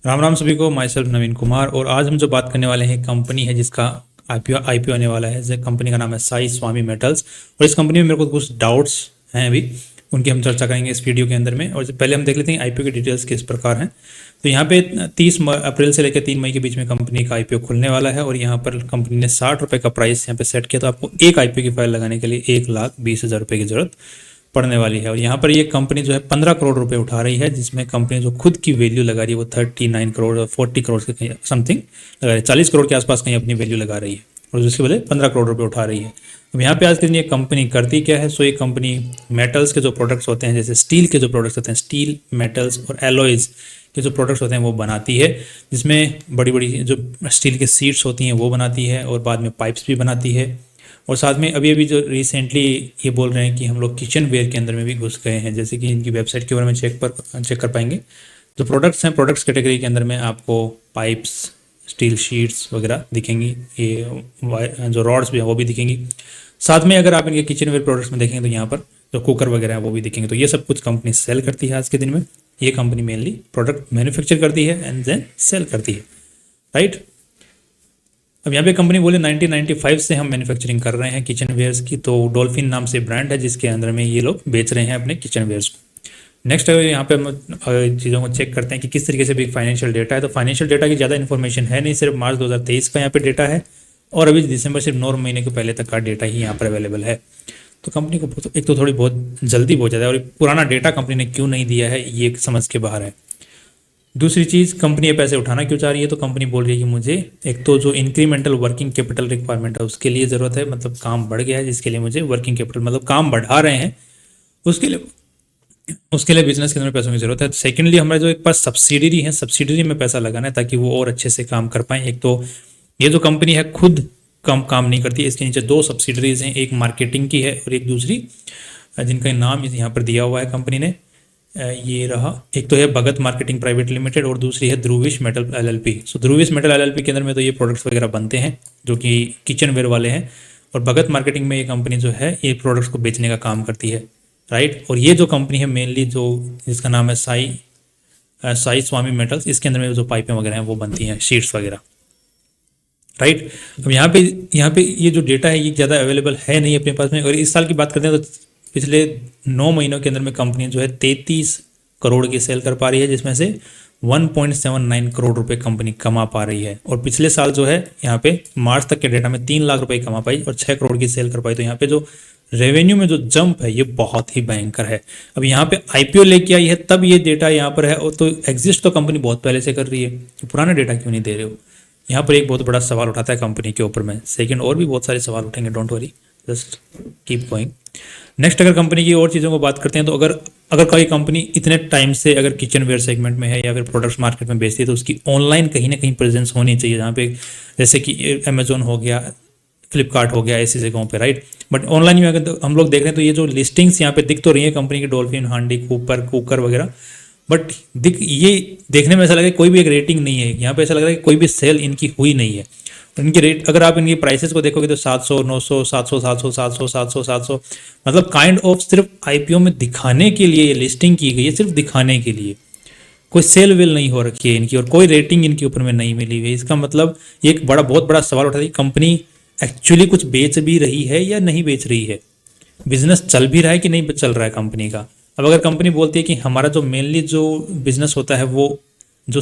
राम राम सभी को। My self नवीन कुमार। और आज हम जो बात करने वाले हैं कंपनी है जिसका आईपीओ आने वाला है। कंपनी का नाम है साई स्वामी मेटल्स। और इस कंपनी में मेरे को कुछ डाउट्स हैं अभी, उनकी हम चर्चा करेंगे इस वीडियो के अंदर में। और पहले हम देख लेते हैं आईपीओ की डिटेल्स किस प्रकार हैं। तो यहाँ पे 30 अप्रैल से लेकर 3 मई के बीच में कंपनी का आईपीओ खुलने वाला है। और यहाँ पर कंपनी ने 60 रुपये का प्राइस यहाँ पे सेट किया। तो आपको एक आईपीओ की फाइल लगाने के लिए 1,20,000 रुपये की जरूरत पड़ने वाली है। और यहाँ पर ये कंपनी जो है 15 करोड़ रुपए उठा रही है, जिसमें कंपनी जो खुद की वैल्यू लगा रही है वो 39 करोड़ और 40 करोड़ के कहीं समथिंग लगा रही है, 40 करोड़ के आसपास कहीं अपनी वैल्यू लगा रही है। और जिसके बदले 15 करोड़ रुपए उठा रही है। अब यहाँ पे आज के दिन ये कंपनी करती क्या है। सो ये कंपनी मेटल्स के जो प्रोडक्ट्स होते हैं, जैसे स्टील के जो प्रोडक्ट्स होते हैं, स्टील मेटल्स और एलॉयज़ के जो प्रोडक्ट्स होते हैं वो बनाती है, जिसमें बड़ी बड़ी जो स्टील के सीट्स होती हैं वो बनाती है और बाद में पाइप्स भी बनाती है। और साथ में अभी अभी जो रिसेंटली ये बोल रहे हैं कि हम लोग किचन वेयर के अंदर में भी घुस गए हैं, जैसे कि इनकी वेबसाइट के बारे में चेक कर पाएंगे। जो प्रोडक्ट्स हैं, प्रोडक्ट्स कैटेगरी के अंदर में आपको पाइप्स, स्टील शीट्स वगैरह दिखेंगी। ये जो रॉड्स भी हैं वो भी दिखेंगी। साथ में अगर आप इनके किचन वेयर प्रोडक्ट्स में देखेंगे तो यहाँ पर जो कुकर वगैरह है वो भी दिखेंगे। तो ये सब कुछ कंपनी सेल करती है आज के दिन में। ये कंपनी मेनली प्रोडक्ट मैन्युफैक्चर करती है एंड देन सेल करती है, राइट। अब यहाँ पे कंपनी बोले 1995 से हम मैन्युफैक्चरिंग कर रहे हैं किचन वेयर्स की। तो डॉल्फिन नाम से ब्रांड है जिसके अंदर में ये लोग बेच रहे हैं अपने किचन वेयर्स को। नेक्स्ट अगर यहाँ पे हम चीज़ों को चेक करते हैं कि किस तरीके से भी फाइनेंशियल डेटा है। तो फाइनेंशियल डेटा की ज़्यादा इन्फॉर्मेशन है नहीं, सिर्फ मार्च 2023 का यहाँ पे डेटा है। और अभी दिसंबर सिर्फ 9 महीने के पहले तक का डेटा ही यहाँ पर अवेलेबल है। तो कंपनी को एक तो थोड़ी बहुत जल्दी बहुत ज़्यादा है, और पुराना डेटा कंपनी ने क्यों नहीं दिया है ये समझ के बाहर है। दूसरी चीज़, कंपनी ये पैसे उठाना क्यों चाह रही है। तो कंपनी बोल रही है कि मुझे एक तो जो इंक्रीमेंटल वर्किंग कैपिटल रिक्वायरमेंट है उसके लिए ज़रूरत है, मतलब काम बढ़ गया है जिसके लिए मुझे वर्किंग कैपिटल, मतलब काम बढ़ा रहे हैं उसके लिए बिजनेस के अंदर पैसों की जरूरत है। सेकेंडली हमारे जो एक पास सब्सिडरी है, सब्सिडरी में पैसा लगाना है ताकि वो और अच्छे से काम कर पाएँ। एक तो ये जो कंपनी है खुद कम काम नहीं करती है, इसके नीचे 2 सब्सिडरीज हैं, एक मार्केटिंग की है और एक दूसरी जिनका नाम यहाँ पर दिया हुआ है कंपनी ने, ये रहा। एक तो है भगत मार्केटिंग प्राइवेट लिमिटेड और दूसरी है ध्रुविश मेटल एलएलपी। सो ध्रुविश मेटल एलएलपी के अंदर में तो ये प्रोडक्ट्स वगैरह बनते हैं जो कि किचन वेयर वाले हैं। और भगत मार्केटिंग में ये कंपनी जो है ये प्रोडक्ट्स को बेचने का काम करती है, राइट। और ये जो कंपनी है मेनली जो जिसका नाम है साई स्वामी मेटल्स, इसके अंदर में जो पाइपें वगैरह हैं वो बनती हैं, शीट्स वगैरह, राइट। अब यहाँ पे ये जो डेटा है ये ज़्यादा अवेलेबल है नहीं अपने पास में। और इस साल की बात करते हैं तो पिछले 9 महीनों के अंदर में कंपनी जो है 33 करोड़ की सेल कर पा रही है, जिसमें से 1.79 करोड़ रुपए कंपनी कमा पा रही है। और पिछले साल जो है यहाँ पे मार्च तक के डेटा में 3 लाख रुपए कमा पाई और 6 करोड़ की सेल कर पाई। तो यहाँ पे जो रेवेन्यू में जो जंप है ये बहुत ही भयंकर है। अब यहाँ पे आईपीओ लेके आई है तब ये डेटा यहाँ पर है, और तो एग्जिस्ट तो कंपनी बहुत पहले से कर रही है, तो पुराना डेटा क्यों नहीं दे रहे हो। यहाँ पर एक बहुत बड़ा सवाल उठाता है कंपनी के ऊपर में। सेकंड और भी बहुत सारे सवाल उठेंगे, don't worry, just keep going. Next अगर कंपनी की और चीज़ों को बात करते हैं तो अगर कोई कंपनी इतने टाइम से अगर किचन वेयर सेगमेंट में है या फिर प्रोडक्ट्स मार्केट में बेचती है तो उसकी ऑनलाइन कहीं ना कहीं प्रेजेंस होनी चाहिए, जहाँ पे जैसे कि अमेजोन हो गया, फ्लिपकार्ट हो गया, ऐसी जगहों पे, राइट। बट ऑनलाइन में अगर हम लोग देख रहे हैं तो ये जो लिस्टिंग्स यहाँ पे दिख तो रही है कंपनी की, डॉल्फिन, हांडी, कुकर वगैरह, बट ये देखने में ऐसा लगा कोई भी एक रेटिंग नहीं है यहाँ पे। ऐसा लग रहा है कि कोई भी सेल इनकी हुई नहीं है। इनके रेट अगर आप इनकी प्राइसेस को देखोगे तो 700, 900, 700, 700, 700, 700, 700, मतलब काइंड ऑफ सिर्फ आईपीओ में दिखाने के लिए ये लिस्टिंग की गई है, सिर्फ दिखाने के लिए। कोई सेल वेल नहीं हो रखी है इनकी और कोई रेटिंग इनके ऊपर में नहीं मिली हुई है। इसका मतलब ये एक बहुत बड़ा सवाल उठा है, कंपनी एक्चुअली कुछ बेच भी रही है या नहीं बेच रही है, बिजनेस चल भी रहा है कि नहीं चल रहा है कंपनी का। अब अगर कंपनी बोलती है कि हमारा जो मेनली जो बिजनेस होता है वो जो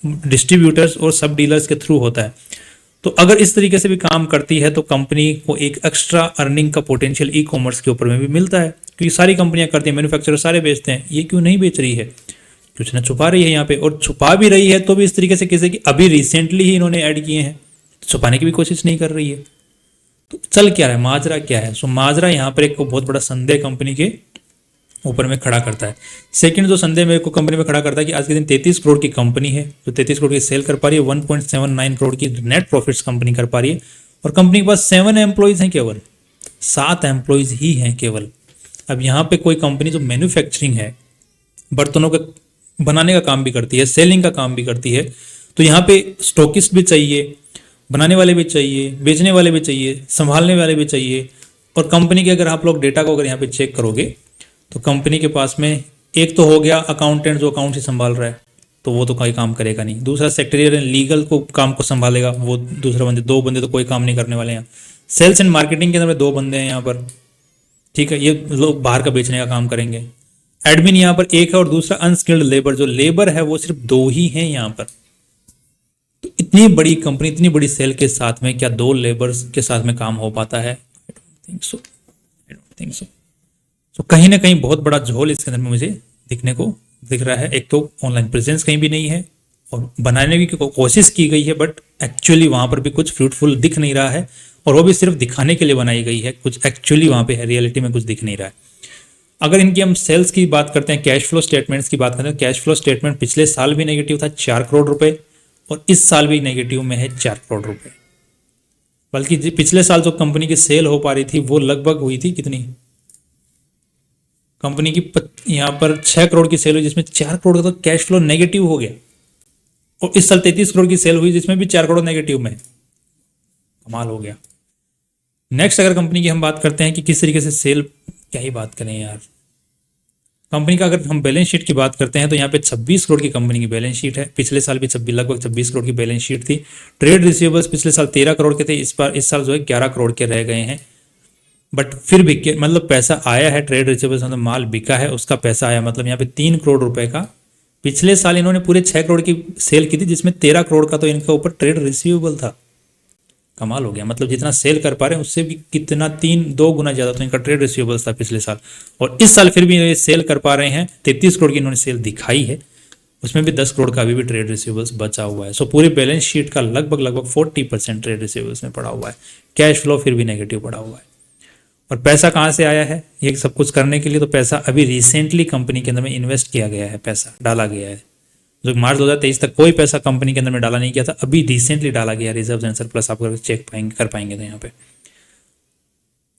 डिस्ट्रीब्यूटर्स और सब डीलर्स के थ्रू होता है, तो अगर इस तरीके से भी काम करती है तो कंपनी को एक एक्स्ट्रा अर्निंग का पोटेंशियल ई कॉमर्स के ऊपर में भी मिलता है, क्योंकि सारी कंपनियां करती हैं, मैन्युफैक्चरर सारे बेचते हैं। ये क्यों नहीं बेच रही है, कुछ ना छुपा रही है यहाँ पे। और छुपा भी रही है तो भी इस तरीके से कैसे कि अभी रिसेंटली ही इन्होंने ऐड किए हैं, छुपाने की भी कोशिश नहीं कर रही है। तो चल क्या रहा है, माजरा क्या है। सो माजरा यहाँ पर एक बहुत बड़ा संदेह कंपनी के ऊपर में खड़ा करता है। सेकंड जो संदेह मेरे को कंपनी में खड़ा करता है कि आज के दिन 33 करोड़ की कंपनी है, जो 33 करोड़ की सेल कर पा रही है, 1.79 करोड़ की नेट प्रॉफिट्स कंपनी कर पा रही है, और कंपनी के पास 7 एम्प्लॉयज़ हैं, केवल 7 एम्प्लॉयज़ ही हैं केवल। अब यहाँ पे कोई कंपनी जो मैन्युफैक्चरिंग है, बर्तनों के बनाने का काम भी करती है, सेलिंग का काम भी करती है, तो यहाँ पे स्टॉकिस्ट भी चाहिए, बनाने वाले भी चाहिए, बेचने वाले भी चाहिए, संभालने वाले भी चाहिए। और कंपनी के अगर आप लोग डेटा को अगर यहाँ पे चेक करोगे तो कंपनी के पास में एक तो हो गया अकाउंटेंट जो अकाउंट ही संभाल रहा है, तो वो तो कोई काम करेगा नहीं। दूसरा सेक्रेटरी लीगल को काम को संभालेगा, वो दूसरा बंदे, दो बंदे तो कोई काम नहीं करने वाले हैं। सेल्स एंड मार्केटिंग के अंदर में दो बंदे हैं यहाँ पर, ठीक है, ये लोग बाहर का बेचने का काम करेंगे। एडमिन यहाँ पर एक है और दूसरा अनस्किल्ड लेबर, जो लेबर है वो सिर्फ दो ही हैं यहाँ पर। तो इतनी बड़ी कंपनी, इतनी बड़ी सेल के साथ में क्या दो लेबर्स के साथ में काम हो पाता है? I don't think so. तो कहीं ना कहीं बहुत बड़ा झोल इसके अंदर में मुझे दिखने को दिख रहा है। एक तो ऑनलाइन प्रेजेंस कहीं भी नहीं है और बनाने की कोशिश की गई है, बट एक्चुअली वहां पर भी कुछ फ्रूटफुल दिख नहीं रहा है, और वो भी सिर्फ दिखाने के लिए बनाई गई है, कुछ एक्चुअली वहां पे है, रियलिटी में कुछ दिख नहीं रहा है। अगर इनकी हम सेल्स की बात करते हैं, कैश फ्लो स्टेटमेंट्स की बात करते हैं, कैश फ्लो स्टेटमेंट पिछले साल भी नेगेटिव था 4 करोड़ रुपए, और इस साल भी नेगेटिव में है 4 करोड़ रुपए। बल्कि पिछले साल जो कंपनी की सेल हो पा रही थी वो लगभग हुई थी कितनी, कंपनी की यहाँ पर 6 करोड़ की सेल हुई जिसमें 4 करोड़ का तो कैश फ्लो नेगेटिव हो गया, और इस साल 33 करोड़ की सेल हुई जिसमें भी 4 करोड़ नेगेटिव में। कमाल हो गया। नेक्स्ट अगर कंपनी की हम बात करते हैं कि किस तरीके से सेल, क्या ही बात करें यार, कंपनी का अगर हम बैलेंस शीट की बात करते हैं तो यहाँ पे 26 करोड़ की कंपनी की बैलेंस शीट है। पिछले साल भी लगभग 26 करोड़ की बैलेंस शीट थी। ट्रेड रिसीवेबल्स पिछले साल 13 करोड़ के थे, इस साल जो है 11 करोड़ के रह गए हैं। बट फिर भी मतलब पैसा आया है, ट्रेड रिसीवेबल्स मतलब माल बिका है, उसका पैसा आया, मतलब यहाँ पे 3 करोड़ रुपए का। पिछले साल इन्होंने पूरे 6 करोड़ की सेल की थी जिसमें 13 करोड़ का तो इनके ऊपर ट्रेड रिसीवेबल था। कमाल हो गया, मतलब जितना सेल कर पा रहे हैं उससे भी कितना 2 गुना ज्यादा तो इनका ट्रेड रिसीवेबल्स था पिछले साल, और इस साल फिर भी ये सेल कर पा रहे हैं। 33 करोड़ की इन्होंने सेल दिखाई है, उसमें भी 10 करोड़ का अभी भी ट्रेड रिसीवेबल्स बचा हुआ है। सो पूरी बैलेंस शीट का लगभग 40% ट्रेड रिसीवेबल्स में पड़ा हुआ है। कैश फ्लो फिर भी नेगेटिव पड़ा हुआ है। और पैसा कहाँ से आया है ये सब कुछ करने के लिए? तो पैसा अभी रिसेंटली कंपनी के अंदर में इन्वेस्ट किया गया है, पैसा डाला गया है। जो मार्च 2023 तक कोई पैसा कंपनी के अंदर में डाला नहीं किया था, अभी रिसेंटली डाला गया रिजर्व एंड सरप्लस, आप चेक कर पाएंगे तो यहाँ पे।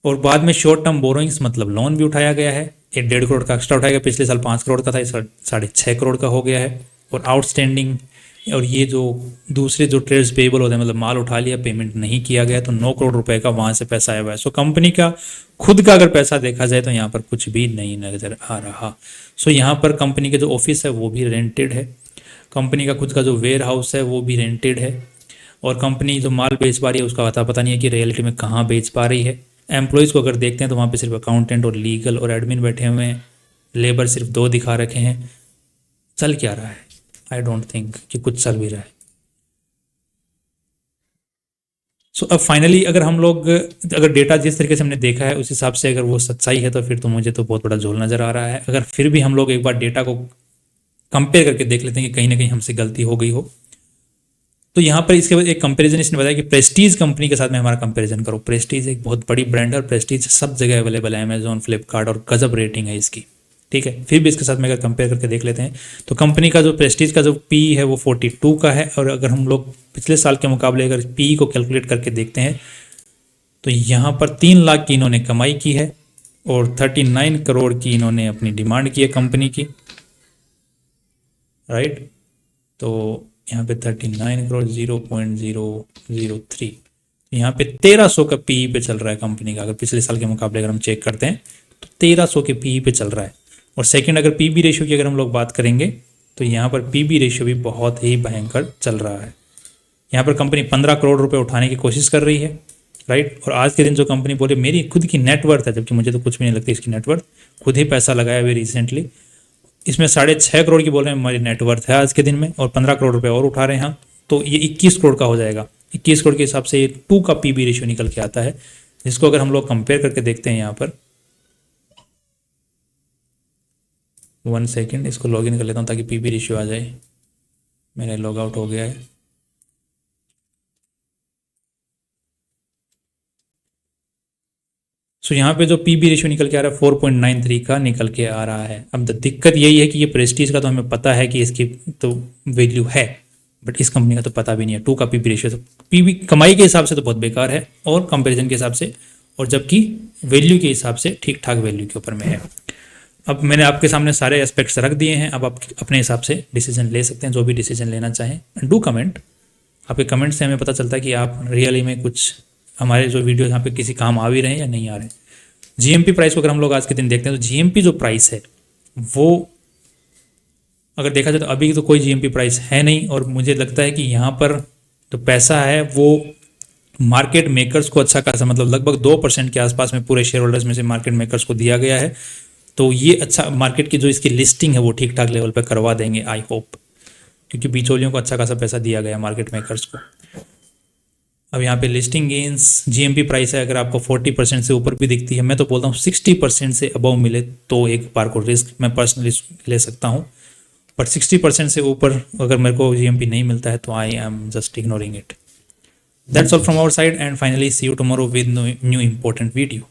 और बाद में शॉर्ट टर्म बोरोइंग्स मतलब लोन भी उठाया गया है, 1.5 करोड़ का एक्स्ट्रा उठाया गया। पिछले साल 5 करोड़ का था, इस साल 6.5 करोड़ का हो गया है। और आउटस्टैंडिंग, और ये जो दूसरे जो ट्रेड्स पेएबल होते हैं, मतलब माल उठा लिया पेमेंट नहीं किया गया, तो 9 करोड़ रुपए का वहां से पैसा आया हुआ है। सो कंपनी का खुद का अगर पैसा देखा जाए तो यहाँ पर कुछ भी नहीं नजर आ रहा। सो यहाँ पर कंपनी के जो ऑफिस है वो भी रेंटेड है, कंपनी का खुद का जो वेयर हाउस है वो भी रेंटेड है, और कंपनी जो माल बेच पा रही है उसका पता नहीं है कि रियलिटी में कहाँ बेच पा रही है। एम्प्लॉयज़ को अगर देखते हैं तो वहाँ पे सिर्फ अकाउंटेंट और लीगल और एडमिन बैठे हुए हैं, लेबर सिर्फ 2 दिखा रखे हैं। चल क्या रहा है? आई डोंट थिंक कि कुछ चल भी रहा है। सो अब फाइनली अगर हम लोग, अगर डेटा जिस तरीके से हमने देखा है उस हिसाब से अगर वो सच्चाई है तो फिर तो मुझे तो बहुत बड़ा झोल नज़र आ रहा है। अगर फिर भी हम लोग एक बार डेटा को कंपेयर करके देख लेते हैं कि कहीं ना कहीं हमसे गलती हो गई हो, तो यहाँ पर इसके बाद एक कंपैरिजन इसने बताया कि प्रेस्टीज कंपनी के साथ में हमारा कंपैरिजन करो। प्रेस्टीज एक बहुत बड़ी ब्रांड है और प्रेस्टीज सब जगह अवेलेबल है, अमेजॉन, फ्लिपकार्ट, और गजब रेटिंग है इसकी, ठीक है। फिर भी इसके साथ में अगर कंपेयर करके देख लेते हैं तो कंपनी का जो प्रेस्टीज का जो पी है वो 42 का है, और अगर हम लोग पिछले साल के मुकाबले अगर पी को कैलकुलेट करके देखते हैं तो यहाँ पर 3 लाख की इन्होंने कमाई की है और 39 करोड़ की इन्होंने अपनी डिमांड की है कंपनी की, राइट। तो यहाँ पे 39 करोड़ 0.003, यहाँ पे 1300 का पी पे चल रहा है कंपनी का। अगर पिछले साल के मुकाबले अगर हम चेक करते हैं तो 1300 के पी पे चल रहा है। और सेकंड अगर पीबी रेशियो की अगर हम लोग बात करेंगे तो यहाँ पर पीबी रेशियो भी बहुत ही भयंकर चल रहा है। यहाँ पर कंपनी 15 करोड़ रुपए उठाने की कोशिश कर रही है, राइट। और आज के दिन जो कंपनी बोले मेरी खुद की नेटवर्थ है, जबकि मुझे तो कुछ भी नहीं लगती इसकी नेटवर्थ, खुद ही पैसा लगाया हुआ रिसेंटली, इसमें 6.5 करोड़ की बोल रहे हैं हमारी नेटवर्थ है आज के दिन में, और 15 करोड़ रुपए और उठा रहे हैं हम, तो ये 21 करोड़ का हो जाएगा। 21 करोड़ के हिसाब से ये 2 का पीबी रेशियो निकल के आता है, जिसको अगर हम लोग कंपेयर करके देखते हैं यहाँ पर, 1 सेकेंड इसको लॉगिन कर लेता हूँ ताकि पीबी रेशियो आ जाए। मेरा लॉग आउट हो गया है। सो यहाँ पे जो पीबी रेशियो निकल के आ रहा है 4.93 का निकल के आ रहा है। अब दिक्कत यही है कि ये प्रेस्टीज का तो हमें पता है कि इसकी तो वैल्यू है, बट इस कंपनी का तो पता भी नहीं है। 2 का पीबी रेशियो, तो पीबी कमाई के हिसाब से तो बहुत बेकार है और कंपैरिजन के हिसाब से, और जबकि वैल्यू के हिसाब से ठीक ठाक वैल्यू के ऊपर में है। अब मैंने आपके सामने सारे एस्पेक्ट्स रख दिए हैं, अब आप अपने हिसाब से डिसीजन ले सकते हैं, जो भी डिसीजन लेना चाहें। डू कमेंट, आपके कमेंट से हमें पता चलता है कि आप रियली में कुछ हमारे जो वीडियो यहाँ पे किसी काम आ भी रहे हैं या नहीं आ रहे हैं। जीएमपी प्राइस को अगर हम लोग आज के दिन देखते हैं तो जीएमपी जो प्राइस है वो अगर देखा जाए तो अभी तो कोई जीएमपी प्राइस है नहीं, और मुझे लगता है कि यहाँ पर जो पैसा है वो मार्केट मेकर्स को अच्छा खासा, मतलब लगभग 2% के आसपास में पूरे शेयर होल्डर्स में से मार्केट मेकर्स को दिया गया है। तो ये अच्छा, मार्केट की जो इसकी लिस्टिंग है वो ठीक ठाक लेवल पर करवा देंगे आई होप, क्योंकि बिचौलियों को अच्छा खासा पैसा दिया गया मार्केट मेकर्स को। अब यहाँ पे लिस्टिंग गेंस जीएमपी प्राइस है, अगर आपको 40% से ऊपर भी दिखती है, मैं तो बोलता हूँ 60% से अबव मिले तो एक बार को रिस्क मैं पर्सनली ले सकता हूँ, बट 60% से ऊपर अगर मेरे को जीएमपी नहीं मिलता है तो I am just ignoring it. That's all from our side, and finally see you tomorrow with new important video.